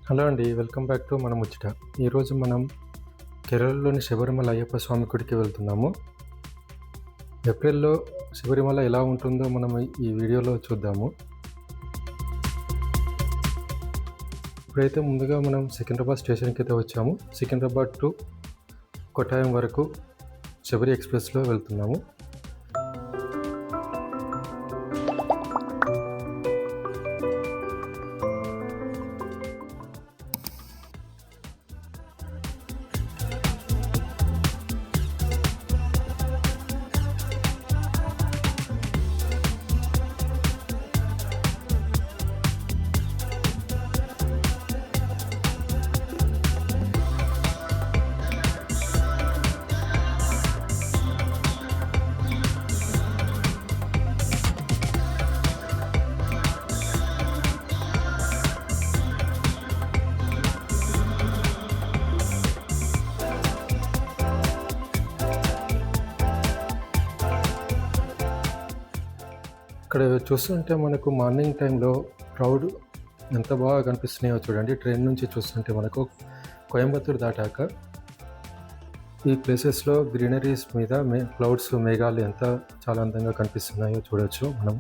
Hello అండి. Welcome back to మన ముచ్చట. ఈరోజు మనం కేరళలోని శబరిమల అయ్యప్ప స్వామి గుడికి వెళ్తున్నాము. ఏప్రిల్‌లో శబరిమల ఎలా ఉంటుందో మనం ఈ వీడియోలో చూద్దాము. ఇప్పుడైతే ముందుగా మనం సికింద్రాబాద్ స్టేషన్‌కి అయితే వచ్చాము. సికింద్రాబాద్ టు కొట్టాయం వరకు శబరి ఎక్స్‌ప్రెస్‌లో వెళ్తున్నాము. ఇక్కడ చూస్తుంటే మనకు మార్నింగ్ టైంలో క్రౌడ్ ఎంత బాగా కనిపిస్తున్నాయో చూడండి. ట్రైన్ నుంచి చూస్తుంటే మనకు కోయంబత్తూరు దాటాక ఈ ప్లేసెస్‌లో గ్రీనరీస్ మీద క్లౌడ్స్, మేఘాలు చాలా అందంగా కనిపిస్తున్నాయో చూడొచ్చు మనం.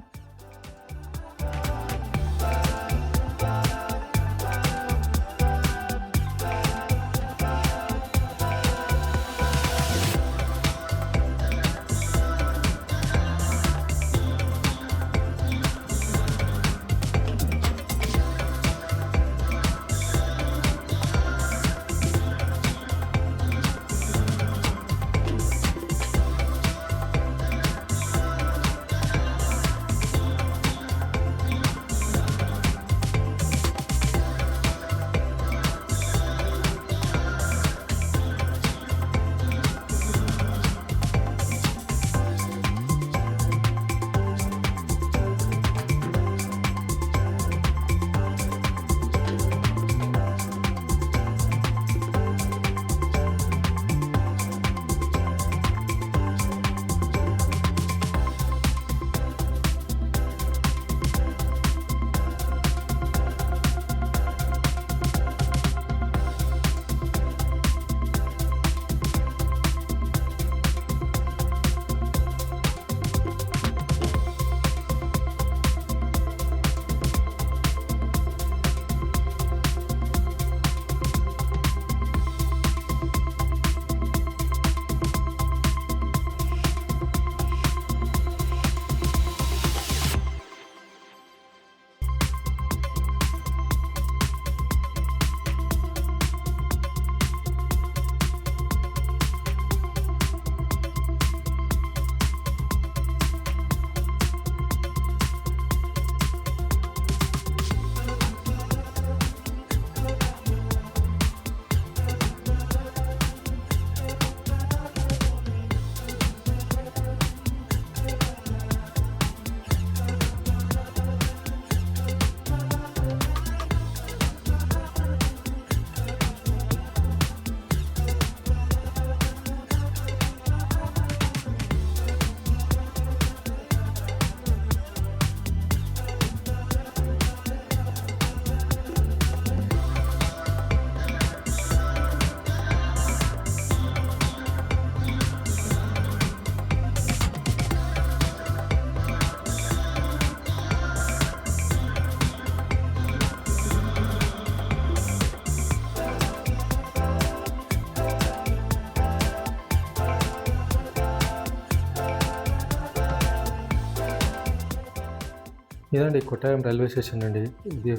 ఇదండి కొట్టాయం రైల్వే స్టేషన్ అండి. ఇది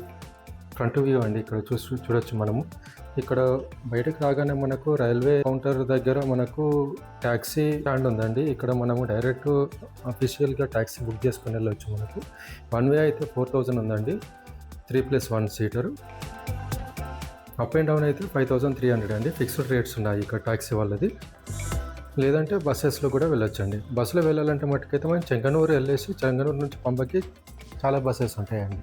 ఫ్రంట్ వ్యూ అండి. ఇక్కడ చూడొచ్చు మనము. ఇక్కడ బయటకు రాగానే మనకు రైల్వే కౌంటర్ దగ్గర మనకు ట్యాక్సీ స్టాండ్ ఉందండి. ఇక్కడ మనము డైరెక్ట్ అఫీషియల్గా ట్యాక్సీ బుక్ చేసుకుని వెళ్ళొచ్చు. మనకు వన్ వే అయితే 4000 ఉందండి, 3+1 సీటరు. అప్ అండ్ డౌన్ అయితే 5300 అండి. ఫిక్స్డ్ రేట్స్ ఉన్నాయి ఇక్కడ ట్యాక్సీ వాళ్ళది. లేదంటే బస్సెస్లో కూడా వెళ్ళొచ్చండి. బస్సులో వెళ్ళాలంటే మటుకైతే మనం చెంగనూరు వెళ్ళేసి చెంగనూరు నుంచి పంపకి చాలా బస్సెస్ ఉంటాయండి.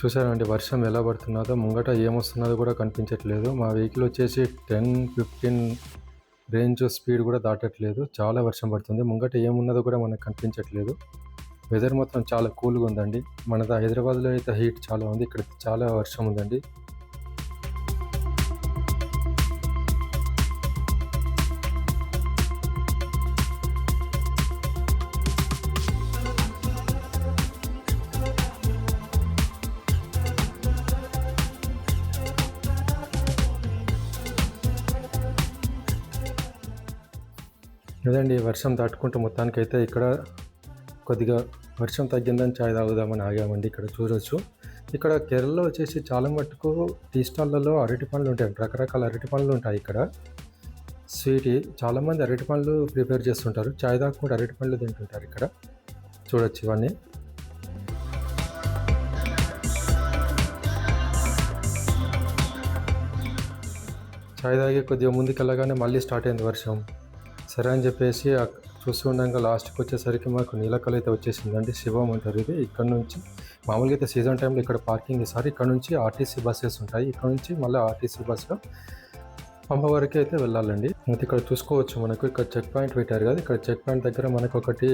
చూసారండి వర్షం ఎలా పడుతున్నదో, ముంగట ఏమొస్తున్నదో కూడా కనిపించట్లేదు. మా వెహికల్ వచ్చేసి 10-15 రేంజ్ స్పీడ్ కూడా దాటట్లేదు. చాలా వర్షం పడుతుంది. ముంగట ఏమున్నదో కూడా మనకు కనిపించట్లేదు. వెదర్ మాత్రం చాలా కూల్గా ఉందండి. మన హైదరాబాద్లో అయితే హీట్ చాలా ఉంది, ఇక్కడ చాలా వర్షం ఉందండి. లేదండి వర్షం దాటుకుంటూ మొత్తానికైతే ఇక్కడ కొద్దిగా వర్షం తగ్గిందని చాయ్ తాగుదామని ఆగామండి. ఇక్కడ చూడవచ్చు, ఇక్కడ కేరళలో వచ్చేసి చాలా మట్టుకు టీ స్టాల్లలో అరటి పండ్లు ఉంటాయి, రకరకాల అరటి పండ్లు ఉంటాయి. ఇక్కడ స్వీట్ చాలామంది అరటి పండ్లు ప్రిపేర్ చేస్తుంటారు, చాయ్ తాగకుండా అరటి పండ్లు తింటుంటారు. ఇక్కడ చూడొచ్చు ఇవన్నీ. చాయ్ తాగి కొద్దిగా ముందుకెళ్ళగానే మళ్ళీ స్టార్ట్ అయింది వర్షం. సరే అని చెప్పేసి చూస్తూ ఉండగా లాస్ట్కి వచ్చేసరికి మాకు నీలకల్ అయితే వచ్చేసిందండి. శివం అంటారు ఇది. ఇక్కడ నుంచి మామూలుగా అయితే సీజన్ టైంలో ఇక్కడ పార్కింగ్ ఇస్తారు. ఇక్కడ నుంచి ఆర్టీసీ బస్సెస్ ఉంటాయి. ఇక్కడ నుంచి మళ్ళీ ఆర్టీసీ బస్సులో పంప వరకు అయితే వెళ్ళాలండి. అయితే ఇక్కడ చూసుకోవచ్చు, మనకు ఇక్కడ చెక్ పాయింట్ పెట్టారు కదా, ఇక్కడ చెక్ పాయింట్ దగ్గర మనకు ఒకటి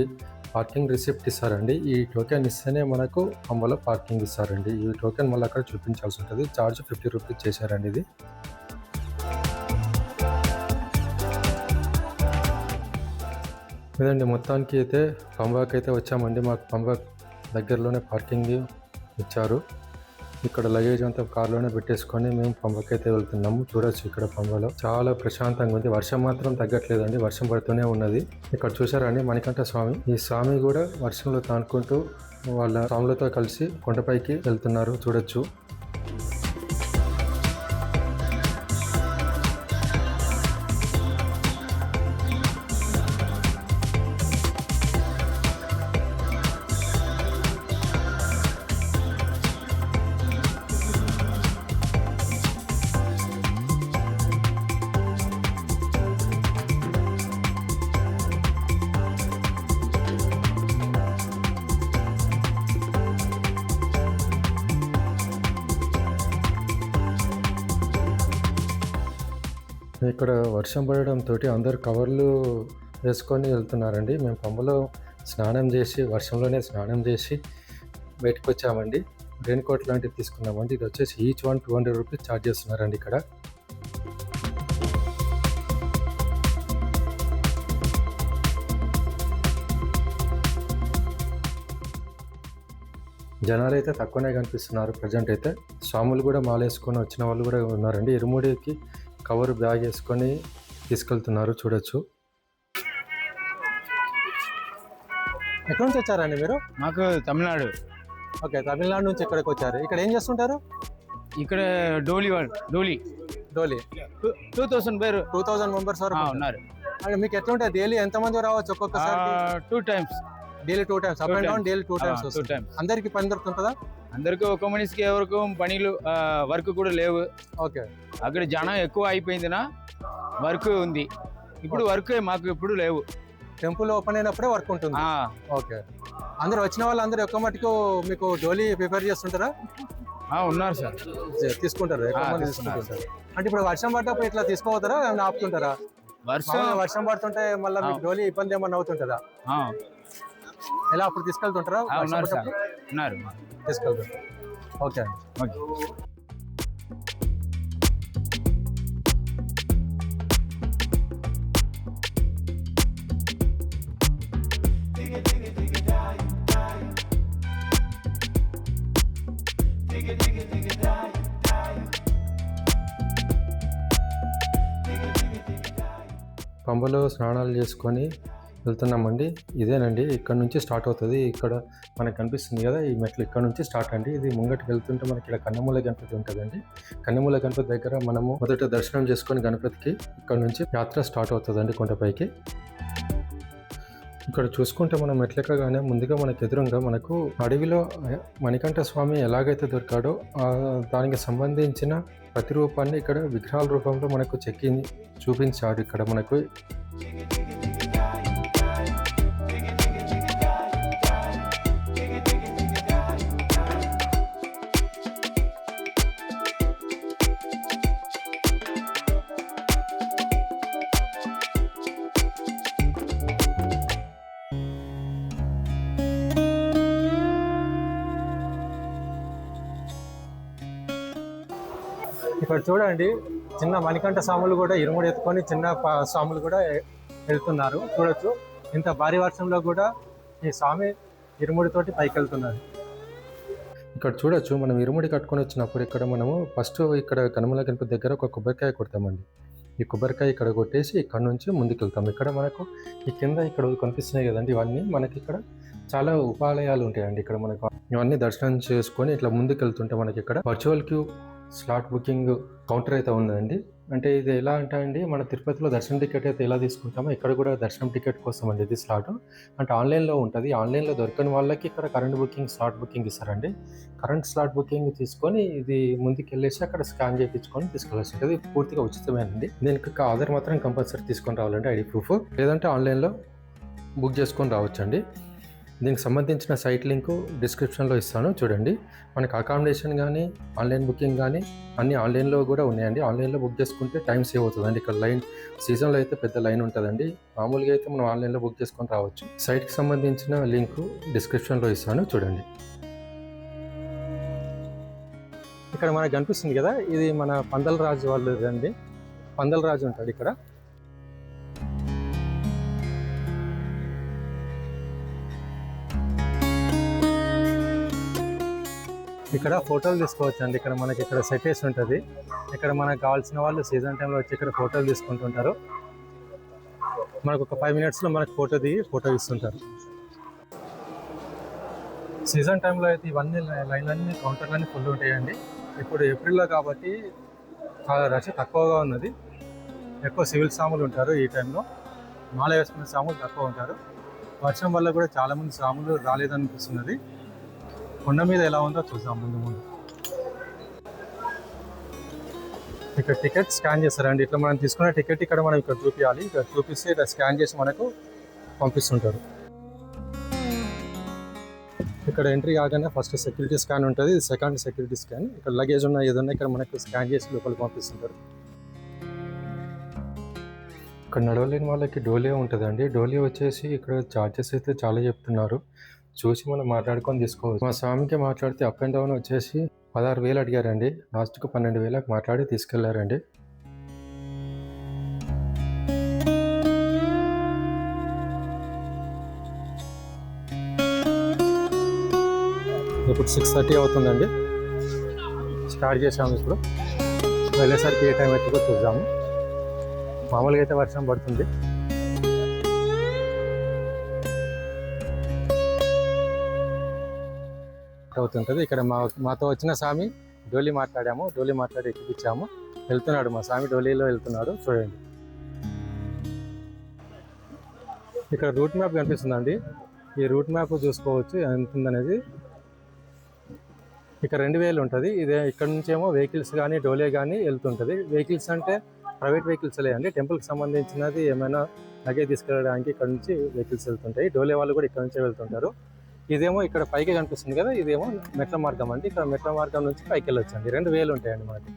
పార్కింగ్ రిసిప్ట్ ఇస్తారండి. ఈ టోకెన్ ఇస్తేనే మనకు పంపలో పార్కింగ్ ఇస్తారండి. ఈ టోకెన్ మళ్ళీ అక్కడ చూపించాల్సి ఉంటుంది. ఛార్జ్ 50 రూపీస్ చేశారండి ఇది. లేదండి మొత్తానికి అయితే పంబాకి అయితే వచ్చామండి. మాకు పంబా దగ్గరలోనే పార్కింగ్ ఇచ్చారు. ఇక్కడ లగేజ్ అంతా కార్లోనే పెట్టేసుకొని మేము పంబాకి అయితే వెళ్తున్నాము. చూడొచ్చు, ఇక్కడ పంబాలో చాలా ప్రశాంతంగా ఉంది. వర్షం మాత్రం తగ్గట్లేదండి, వర్షం పడుతూనే ఉన్నది. ఇక్కడ చూసారండి మణికంఠ స్వామి. ఈ స్వామి కూడా వర్షంలో తానుకుంటూ వాళ్ళ స్వాములతో కలిసి కొండపైకి వెళ్తున్నారు. చూడొచ్చు. ఇక్కడ వర్షం పడడంతో అందరు కవర్లు వేసుకొని వెళ్తున్నారండి. మేము పంబలో స్నానం చేసి, వర్షంలోనే స్నానం చేసి బయటకు వచ్చామండి. రెయిన్ కోట్ లాంటివి తీసుకున్నామండి. ఇది వచ్చేసి ఈచ్ 200 రూపీస్ ఛార్జ్ చేస్తున్నారండి. ఇక్కడ జనాలు అయితే తక్కువనే కనిపిస్తున్నారు ప్రజెంట్ అయితే. స్వాములు కూడా మాలేసుకొని వచ్చిన వాళ్ళు కూడా ఉన్నారండి. ఇరుముడికి కవర్ బ్యాగ్ వేసుకొని తీసుకెళ్తున్నారు. చూడొచ్చు. ఎక్కడి నుంచి వచ్చారండి మీరు? మాకు తమిళనాడు. ఓకే, తమిళనాడు నుంచి ఎక్కడికి వచ్చారు? ఇక్కడ ఏం చేస్తుంటారు? ఇక్కడ డోలీ 2000 మెంబర్స్ వరకు ఉన్నారు. మీకు ఎట్లా ఉంటుంది డైలీ? ఎంతమంది రావచ్చు ఒక్కొక్కసారి? 2 times. Daily 2 times up and down. Daily 2 times. అందరికి పని దొరుకుతుందా? అందరికి ఒక మనిషికి ఎవరికి పనిలు వర్క్ కూడా లేవు. ఓకే, అక్కడ జనం ఎక్కువ అయిపోయిందినా వర్క్ ఉంది. ఇప్పుడు వర్క్ మాకు ఇప్పుడు లేవు. టెంపుల్ ఓపెన్ అయినప్పుడే వర్క్ ఉంటుంది. ఓకే, అందరు వచ్చిన వాళ్ళు అందరూ ఎక్కువ మటుకు మీకు డోలీ ప్రిపేర్ చేస్తుంటారా? ఉన్నారు సార్, తీసుకుంటారు. అంటే ఇప్పుడు వర్షం పడ్డప్పుడు ఇట్లా తీసుకోపోతారా, ఆపుతుంటారా? వర్షం పడుతుంటే మళ్ళీ మీకు డోలీ ఇబ్బంది ఏమన్నా అవుతుంటుందా? ఎలా అప్పుడు తీసుకెళ్తుంటారా? ఉన్నారు, తీసుకెళ్తారు. ఓకే అండి. పంబలో స్నానాలు చేసుకొని వెళ్తున్నామండి. ఇదేనండి, ఇక్కడ నుంచి స్టార్ట్ అవుతుంది. ఇక్కడ మనకు కనిపిస్తుంది కదా ఈ మెట్లు, ఇక్కడ నుంచి స్టార్ట్ అండి. ఇది ముంగటికి వెళ్తుంటే మనకి ఇక్కడ కన్నమూల గణపతి ఉంటుందండి. కన్నమూల గణపతి దగ్గర మనము మొదట దర్శనం చేసుకొని గణపతికి ఇక్కడ నుంచి యాత్ర స్టార్ట్ అవుతుందండి కొండపైకి. ఇక్కడ చూసుకుంటే మనం మెట్లెక్కగానే ముందుగా మనకు ఎదురుగా మనకు అడవిలో మణికంఠ స్వామి ఎలాగైతే దొరికాడో దానికి సంబంధించిన ప్రతిరూపాన్ని ఇక్కడ విగ్రహాల రూపంలో మనకు చెక్కి చూపించాడు. ఇక్కడ మనకు ఇక్కడ చూడండి, చిన్న మణికంఠ స్వాములు కూడా ఇరుముడు ఎత్తుకొని చిన్న స్వాములు కూడా వెళ్తున్నారు. చూడొచ్చు, ఇంత భారీ వర్షంలో కూడా ఈ స్వామి ఇరుముడితోటి పైకి వెళ్తున్నారు. ఇక్కడ చూడొచ్చు, మనం ఇరుముడి కట్టుకొని వచ్చినప్పుడు ఇక్కడ మనము ఫస్ట్ ఇక్కడ కనుమల గణపతి దగ్గర ఒక కొబ్బరికాయ కొడతామండి. ఈ కొబ్బరికాయ ఇక్కడ కొట్టేసి ఇక్కడ నుంచి ముందుకు వెళ్తాం. ఇక్కడ మనకు ఈ కింద ఇక్కడ కనిపిస్తున్నాయి కదండి, ఇవన్నీ మనకి ఇక్కడ చాలా ఉపాలయాలు ఉంటాయండి. ఇక్కడ మనకు ఇవన్నీ దర్శనం చేసుకొని ఇట్లా ముందుకు వెళ్తుంటే మనకి ఇక్కడ virtual queue slot booking counter అయితే ఉందండి. అంటే ఇది ఎలా అంటే అండి, మన తిరుపతిలో దర్శనం టికెట్ అయితే ఎలా తీసుకుంటామో ఇక్కడ కూడా దర్శనం టికెట్ కోసం అండి ఇది స్లాట్. అంటే ఆన్లైన్లో ఉంటుంది. ఆన్లైన్లో దొరకని వాళ్ళకి ఇక్కడ కరెంట్ బుకింగ్ స్లాట్ బుకింగ్ ఇస్తారండి. కరెంట్ స్లాట్ బుకింగ్ తీసుకొని ఇది ముందుకు వెళ్ళేసి అక్కడ స్కాన్ చేయించుకొని తీసుకెళ్ళాల్సి ఉంటుంది. పూర్తిగా ఉచితమేనండి. దీనికి ఆధార్ మాత్రం కంపల్సరీ తీసుకొని రావాలండి, ఐడి ప్రూఫ్. లేదంటే ఆన్లైన్లో బుక్ చేసుకొని రావచ్చండి. దీనికి సంబంధించిన సైట్ లింకు డిస్క్రిప్షన్లో ఇస్తాను, చూడండి. మనకు అకామిడేషన్ కానీ ఆన్లైన్ బుకింగ్ కానీ అన్నీ ఆన్లైన్లో కూడా ఉన్నాయండి. ఆన్లైన్లో బుక్ చేసుకుంటే టైం సేవ్ అవుతుందండి. ఇక్కడ లైన్ సీజన్లో అయితే పెద్ద లైన్ ఉంటుందండి. మామూలుగా అయితే మనం ఆన్లైన్లో బుక్ చేసుకొని రావచ్చు. సైట్కి సంబంధించిన లింకు డిస్క్రిప్షన్లో ఇస్తాను, చూడండి. ఇక్కడ మనకు కనిపిస్తుంది కదా, ఇది మన పందల రాజు వాళ్ళు అండి. పందల రాజు ఉంటాడు ఇక్కడ. ఇక్కడ ఫోటోలు తీసుకోవచ్చు అండి. ఇక్కడ మనకి ఇక్కడ సెట్ వేసి ఉంటుంది. ఇక్కడ మనకు కావాల్సిన వాళ్ళు సీజన్ టైంలో వచ్చి ఇక్కడ ఫోటోలు తీసుకుంటుంటారు. మనకు ఒక 5 minutesలో మనకు ఫోటో ఇస్తుంటారు. సీజన్ టైంలో అయితే ఇవన్నీ లైన్లన్నీ కౌంటర్లన్నీ ఫుల్ ఉంటాయండి. ఇప్పుడు ఏప్రిల్లో కాబట్టి చాలా రష్ తక్కువగా ఉన్నది. ఎక్కువ సివిల్ స్వాములు ఉంటారు ఈ టైంలో. మాల వేసుకునే స్వాములు తక్కువ ఉంటారు. వర్షం వల్ల కూడా చాలామంది స్వాములు రాలేదనిపిస్తున్నది. కొండ మీద ఎలా ఉందో చూద్దాం ముందు. ఇక్కడ టికెట్ స్కాన్ చేస్తారండి. ఇట్లా మనం తీసుకున్న టికెట్ ఇక్కడ మనం ఇక్కడ చూపించాలి. ఇక్కడ చూపిస్తే ఇక్కడ స్కాన్ చేసి మనకు పంపిస్తుంటారు. ఇక్కడ ఎంట్రీ కాగానే ఫస్ట్ సెక్యూరిటీ స్కాన్ ఉంటుంది, సెకండ్ సెక్యూరిటీ స్కాన్. ఇక్కడ లగేజ్ ఉన్న ఏదన్నా ఇక్కడ మనకు స్కాన్ చేసి లోపలికి పంపిస్తుంటారు. ఇక్కడ నడవలేని వాళ్ళకి డోలియా ఉంటుందండి. డోలియా వచ్చేసి ఇక్కడ ఛార్జెస్ అయితే చాలా చెప్తున్నారు. చూసి మనం మాట్లాడుకొని తీసుకోవచ్చు. మా స్వామికి మాట్లాడితే అప్ అండ్ డౌన్ వచ్చేసి 16,000 అడిగారండి. లాస్ట్కు 12,000 మాట్లాడి తీసుకెళ్లారండి. ఇప్పుడు 6:30 అవుతుందండి. స్టార్ట్ చేసాము. ఇప్పుడు వెళ్ళేసరికి ఏ టైం అవుతుందో చూద్దాము. మామూలుగా అయితే వర్షం పడుతుంది. అవుతుంటుంది. ఇక్కడ మాతో వచ్చిన స్వామి డోలీ మాట్లాడి ఎక్కిపించాము. వెళ్తున్నాడు మా స్వామి, డోలీలో వెళ్తున్నాడు, చూడండి. ఇక్కడ రూట్ మ్యాప్ కనిపిస్తుందండి. ఈ రూట్ మ్యాప్ చూసుకోవచ్చు ఎంత ఉందనేది. ఇక్కడ 2,000 ఉంటుంది. ఇదే ఇక్కడ నుంచి ఏమో వెహికల్స్ కానీ డోలే కానీ వెళ్తుంటుంది. వెహికల్స్ అంటే ప్రైవేట్ వెహికల్స్ లేదండి. టెంపుల్కి సంబంధించినది ఏమైనా లగేజ్ తీసుకెళ్ళడానికి ఇక్కడ నుంచి వెహికల్స్ వెళ్తుంటాయి. డోలే వాళ్ళు కూడా ఇక్కడ నుంచే వెళ్తుంటారు. ఇదేమో ఇక్కడ పైకి కనిపిస్తుంది కదా, ఇదేమో మెట్ల మార్గం అండి. ఇక్కడ మెట్ల మార్గం నుంచి పైకి వెళ్ళొచ్చండి. 2,000 ఉంటాయండి మనకి.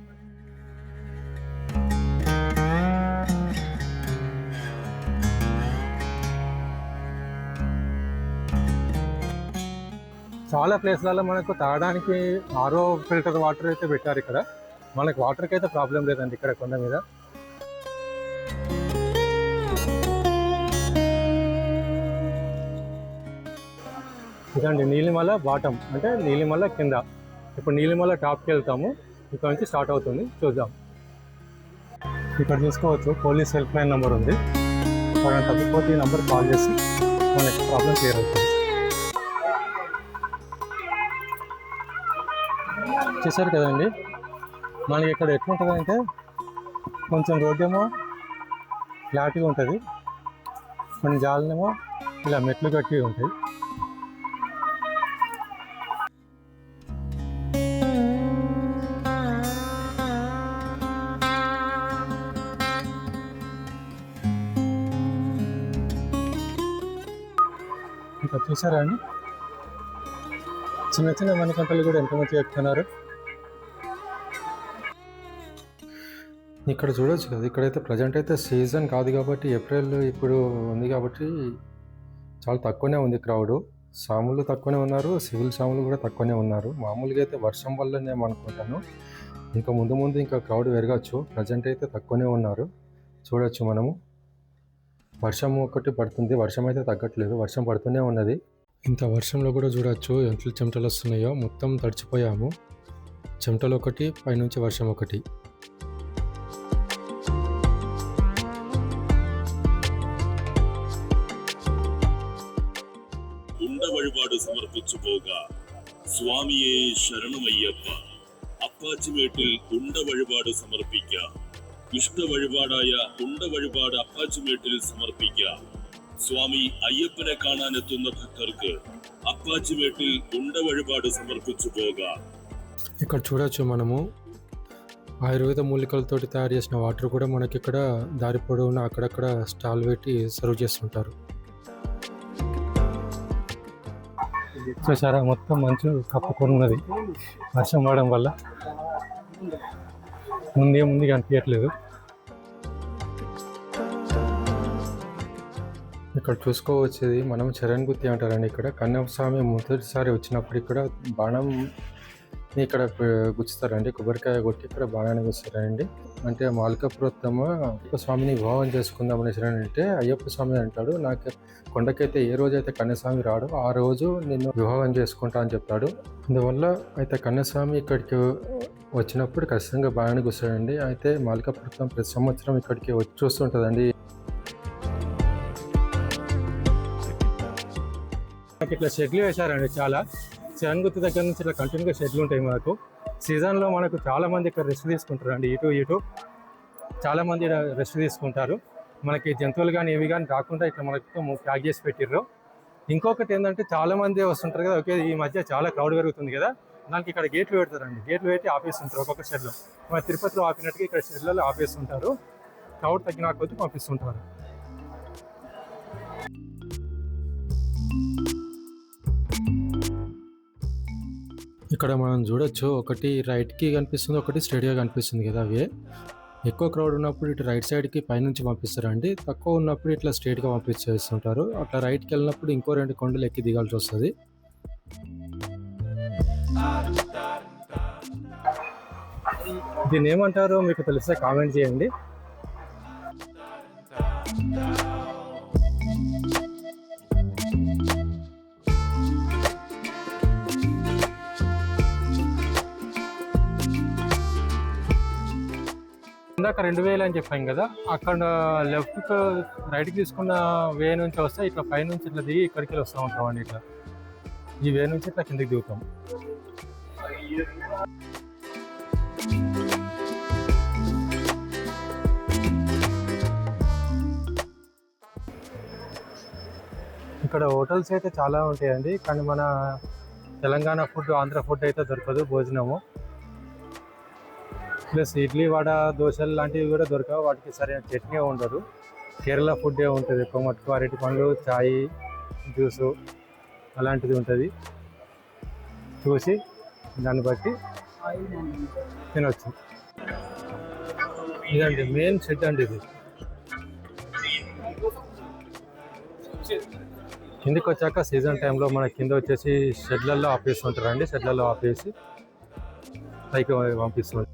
చాలా ప్లేస్లలో మనకు తాగడానికి ఆరో ఫిల్టర్ వాటర్ అయితే పెట్టారు. ఇక్కడ మనకు వాటర్కి అయితే ప్రాబ్లం లేదండి ఇక్కడ కొండ మీద. ఇదండి నీలిమల బాటం, అంటే నీలిమల కింద. ఇప్పుడు నీలిమల టాప్కి వెళ్తాము. ఇక్కడ నుంచి స్టార్ట్ అవుతుంది, చూద్దాం. ఇక్కడ చూసుకోవచ్చు పోలీస్ హెల్ప్ లైన్ నెంబర్ ఉంది. మనం తప్పిపోతే ఈ నెంబర్ కాల్ చేసి మనకి ప్రాబ్లం క్లియర్ అవుతుంది. చూసారు కదండి, మనకి ఇక్కడ ఎట్లుంటుంది అంటే కొంచెం రోడ్డేమో ఫ్లాట్గా ఉంటుంది, కొన్ని జాలనేమో ఇలా మెట్లు కట్టి ఉంటాయి. ఇక్కడ చూసారా అండి, చిన్న చిన్న మణికంటలు కూడా ఎంత మంచిగా ఎక్కుతున్నారు. ఇక్కడ చూడొచ్చు కదా, ఇక్కడైతే ప్రజెంట్ అయితే సీజన్ కాదు కాబట్టి ఏప్రిల్ ఇప్పుడు ఉంది కాబట్టి చాలా తక్కువనే ఉంది క్రౌడ్. సాములు తక్కువనే ఉన్నారు, సివిల్ సాములు కూడా తక్కువనే ఉన్నారు. మామూలుగా అయితే వర్షం వల్లనే అనుకుంటాను. ఇంకా ముందు ముందు ఇంకా క్రౌడ్ పెరగచ్చు. ప్రజెంట్ అయితే తక్కువనే ఉన్నారు. చూడొచ్చు మనము. వర్షం ఒకటి పడుతుంది, వర్షం అయితే తగ్గట్లేదు, వర్షం పడుతూనే ఉన్నది. ఇంత వర్షంలో కూడా చూడొచ్చు ఎంత చెమటలు వస్తున్నాయో. మొత్తం తడిచిపోయాము. చెమటలు ఒకటి, పైనుంచి వర్షం ఒకటి. உண்ட வழிபாடு சமர்ப்பிச்சுபோக சுவாமியே சரணமையப்ப அப்பாச்சிமேட்டில் உண்ட வழிபாடு சமர்ப்பிக்க இஷ்ட வழிபாடாய உண்ட வழிபாடு അപ്പാച്ചിമേട്ടിൽ സമർപ്പിക്ക സ്വാമി അയ്യപ്പനെ കാണാനെത്തുന്ന ഭക്തർക്ക് അപ്പാച്ചിമേട്ടിൽ ഉണ്ട വഴിപാട് സമർപ്പിച്ചു പോകാം. ఇక్కడ చూడొచ్చు మనము ఆయుర్వేద మూలికలతోటి తయారు చేసిన వాటర్ కూడా మనకి ఇక్కడ దారి పొడవునా అక్కడక్కడ స్టాల్ పెట్టి సర్వ్ చేస్తుంటారు. చూసారా, మొత్తం మంచు కప్పుకొని ఉన్నది వర్షం పడడం వల్ల. ముందుగా అనిపించట్లేదు. ఇక్కడ చూసుకోవచ్చేది మనం చరణ్గుత్తి అంటారండి. ఇక్కడ కన్నస్వామి మొదటిసారి వచ్చినప్పుడు ఇక్కడ బాణం ఇక్కడ గుచ్చుతారండి. కొబ్బరికాయ కొట్టి ఇక్కడ బాణాన్ని గుచ్చుతారండి. అంటే మాల్కాపురోత్తమ అయ్యప్ప స్వామిని వివాహం చేసుకుందాం అనేసి అంటే అయ్యప్ప స్వామి అంటాడు, నాకు కొండకైతే ఏ రోజైతే కన్యస్వామి రాడో ఆ రోజు నిన్ను వివాహం చేసుకుంటా అని చెప్తాడు. అందువల్ల అయితే కన్యస్వామి ఇక్కడికి వచ్చినప్పుడు ఖచ్చితంగా బాణాన్ని గుచ్చాడండి. అయితే మాల్కాపురోత్తమ ప్రతి సంవత్సరం ఇక్కడికి వచ్చి చూస్తుంటుందండి. మనకి ఇట్లా షెడ్లు వేశారండి. చాలా చరణ్గుత్తి దగ్గర నుంచి ఇట్లా కంటిన్యూగా షెడ్లు ఉంటాయి మనకు. సీజన్లో మనకు చాలామంది ఇక్కడ రెస్ట్ తీసుకుంటారు అండి. ఇటు చాలామంది రెస్ట్ తీసుకుంటారు. మనకి జంతువులు కానీ ఏవి కానీ రాకుండా ఇట్లా మనకు ప్యాక్ చేసి పెట్టిర్రు. ఇంకొకటి ఏంటంటే చాలామంది వస్తుంటారు కదా, ఓకే ఈ మధ్య చాలా క్రౌడ్ పెరుగుతుంది కదా, దానికి ఇక్కడ గేట్లు పెడతారండి. గేట్లు పెట్టి ఆపేస్తుంటారు ఒక్కొక్క షెడ్లో. మన తిరుపతిలో ఆపినట్టుగా ఇక్కడ షెడ్లలో ఆపేస్తుంటారు. క్రౌడ్ తగ్గిన కొద్దీ పంపిస్తుంటారు. ఇక్కడ మనం చూడొచ్చు, ఒకటి రైట్కి కనిపిస్తుంది, ఒకటి స్ట్రైట్గా కనిపిస్తుంది కదా. అవి ఎక్కువ క్రౌడ్ ఉన్నప్పుడు ఇటు రైట్ సైడ్కి పైనుంచి పంపిస్తారండి. తక్కువ ఉన్నప్పుడు ఇట్లా స్ట్రైట్గా పంపించేస్తుంటారు. అట్లా రైట్కి వెళ్ళినప్పుడు ఇంకో 2 కొండలు ఎక్కి దిగాల్సి వస్తుంది. దీన్ని ఏమంటారో మీకు తెలిస్తే కామెంట్ చేయండి. ఇందాక 2000 అని చెప్పాం కదా, అక్కడ లెఫ్ట్ రైట్కి తీసుకున్న వే నుంచి వస్తే ఇట్లా పైనుంచి ఇట్లా దిగి ఇక్కడికి వస్తూ ఉంటాం అండి. ఇట్లా ఈ వే నుంచి ఇట్లా కిందకి దిగుతాం. ఇక్కడ హోటల్స్ అయితే చాలా ఉంటాయండి, కానీ మన తెలంగాణ ఫుడ్, ఆంధ్ర ఫుడ్ అయితే దొరకదు భోజనము. ప్లస్ ఇడ్లీ, వడ, దోశలు లాంటివి కూడా దొరకవు. వాటికి సరైన చట్నీ ఉండదు. కేరళ ఫుడ్డే ఉంటుంది ఎక్కువ మటుకు. అరటి పండ్లు, చాయ్, జ్యూసు అలాంటిది ఉంటుంది. చూసి దాన్ని బట్టి తినొచ్చు. ఇదండి మెయిన్ షెడ్ అండి. ఇది కిందికి వచ్చాక సీజన్ టైంలో మన కింద వచ్చేసి షెడ్లలో ఆపేస్తుంటారండి. షెడ్లలో ఆపేసి పైకి పంపిస్తుంది.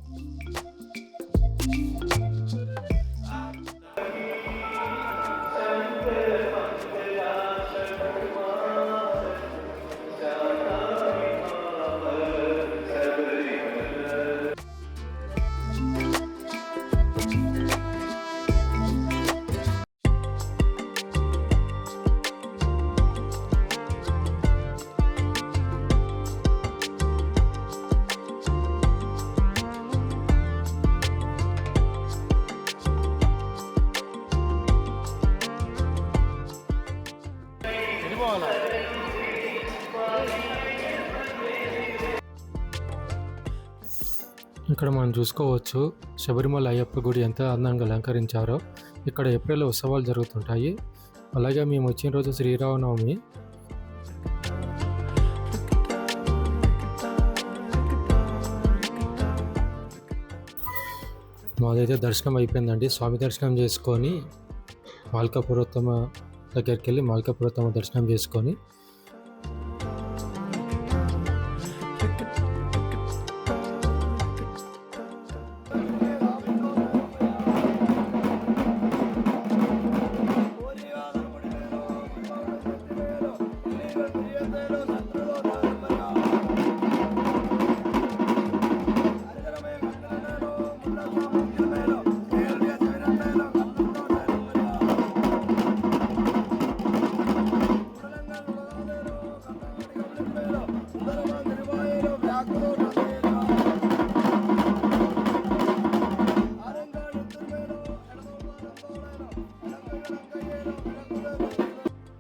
ఇక్కడ మనం చూసుకోవచ్చు శబరిమల అయ్యప్ప గుడి ఎంత అందంగా అలంకరించారో. ఇక్కడ ఏప్రిల్ ఉత్సవాలు జరుగుతుంటాయి. అలాగే మేము వచ్చిన రోజు శ్రీరామనవమి. మాదైతే దర్శనం అయిపోయిందండి. స్వామి దర్శనం చేసుకొని మాల్కాపురోత్తమ దగ్గరికి వెళ్ళి మాల్కాపురోత్తమ దర్శనం చేసుకొని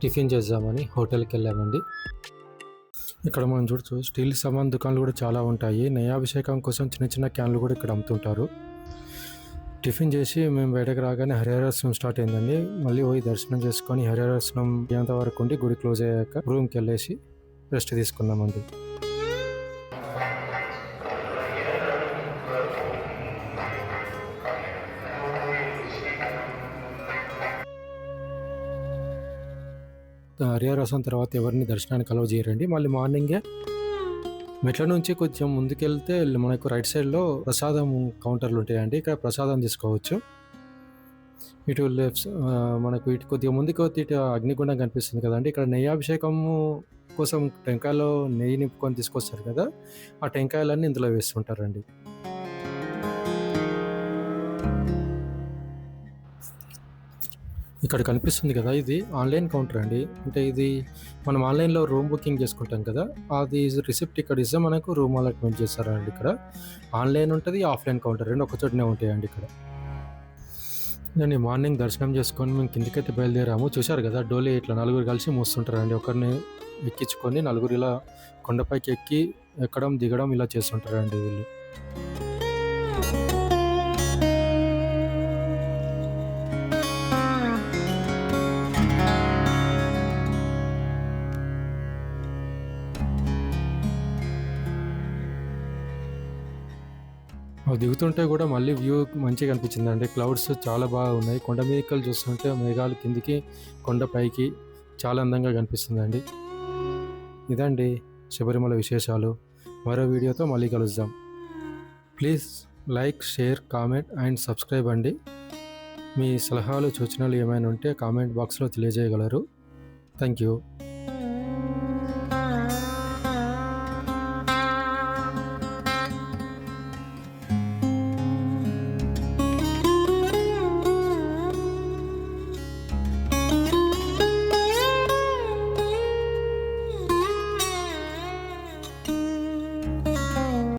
టిఫిన్ చేద్దామని హోటల్కి వెళ్ళామండి. ఇక్కడ మనం చూడొచ్చు స్టీల్ సామాన్ దుకాణాలు కూడా చాలా ఉంటాయి. నెయ్యాభిషేకం కోసం చిన్న చిన్న క్యాన్లు కూడా ఇక్కడ అమ్ముతుంటారు. టిఫిన్ చేసి మేము బయటకు రాగానే హరిహరాసనం స్టార్ట్ అయిందండి. మళ్ళీ పోయి దర్శనం చేసుకొని హరిహరాసనం అయ్యేంత వరకు ఉండి గుడి క్లోజ్ అయ్యాక రూమ్కి వెళ్ళేసి రెస్ట్ తీసుకున్నామండి. హరిహరాసనం తర్వాత ఎవరిని దర్శనానికి అలౌ చేయరండి. మళ్ళీ మార్నింగే మెట్ల నుంచి కొంచెం ముందుకెళ్తే మనకు రైట్ సైడ్లో ప్రసాదం కౌంటర్లు ఉంటాయండి. ఇక్కడ ప్రసాదం తీసుకోవచ్చు. ఇటు లెఫ్ట్ మనకు ఇటు కొద్దిగా ముందుకు వస్తే ఇటు అగ్నిగుండం కనిపిస్తుంది కదండి. ఇక్కడ నెయ్యాభిషేకము కోసం టెంకాయలో నెయ్యి నింపుకొని తీసుకొస్తారు కదా, ఆ టెంకాయలన్నీ ఇందులో వేస్తుంటారండి. ఇక్కడ కనిపిస్తుంది కదా, ఇది ఆన్లైన్ కౌంటర్ అండి. అంటే ఇది మనం ఆన్లైన్లో రూమ్ బుకింగ్ చేసుకుంటాం కదా, అది రిసిప్ట్ ఇక్కడ ఇస్తే మనకు రూమ్ అలాట్మెంట్ చేస్తారండి. ఇక్కడ ఆన్లైన్ ఉంటుంది, ఆఫ్లైన్ కౌంటర్ రెండు ఒక చోటనే ఉంటాయండి. ఇక్కడ నేను మార్నింగ్ దర్శనం చేసుకొని మేము కిందికైతే బయలుదేరాము. చూశారు కదా, డోలీ ఇట్లా నలుగురు కలిసి మోస్తుంటారండి. ఒకరిని ఎక్కించుకొని నలుగురు ఇలా కొండపైకి ఎక్కి ఎక్కడం దిగడం ఇలా చేస్తుంటారండి వీళ్ళు. అవి దిగుతుంటే కూడా మళ్ళీ వ్యూ మంచిగా అనిపించిందండి. క్లౌడ్స్ చాలా బాగా ఉన్నాయి. కొండ మీదకి చూస్తుంటే మేఘాలు కిందికి కొండ పైకి చాలా అందంగా కనిపిస్తుందండి. ఇదండి శబరిమల విశేషాలు. మరో వీడియోతో మళ్ళీ కలుద్దాం. Please like, share, comment and subscribe అండి. మీ సలహాలు సూచనలు ఏమైనా ఉంటే కామెంట్ బాక్స్లో తెలియజేయగలరు. Thank you.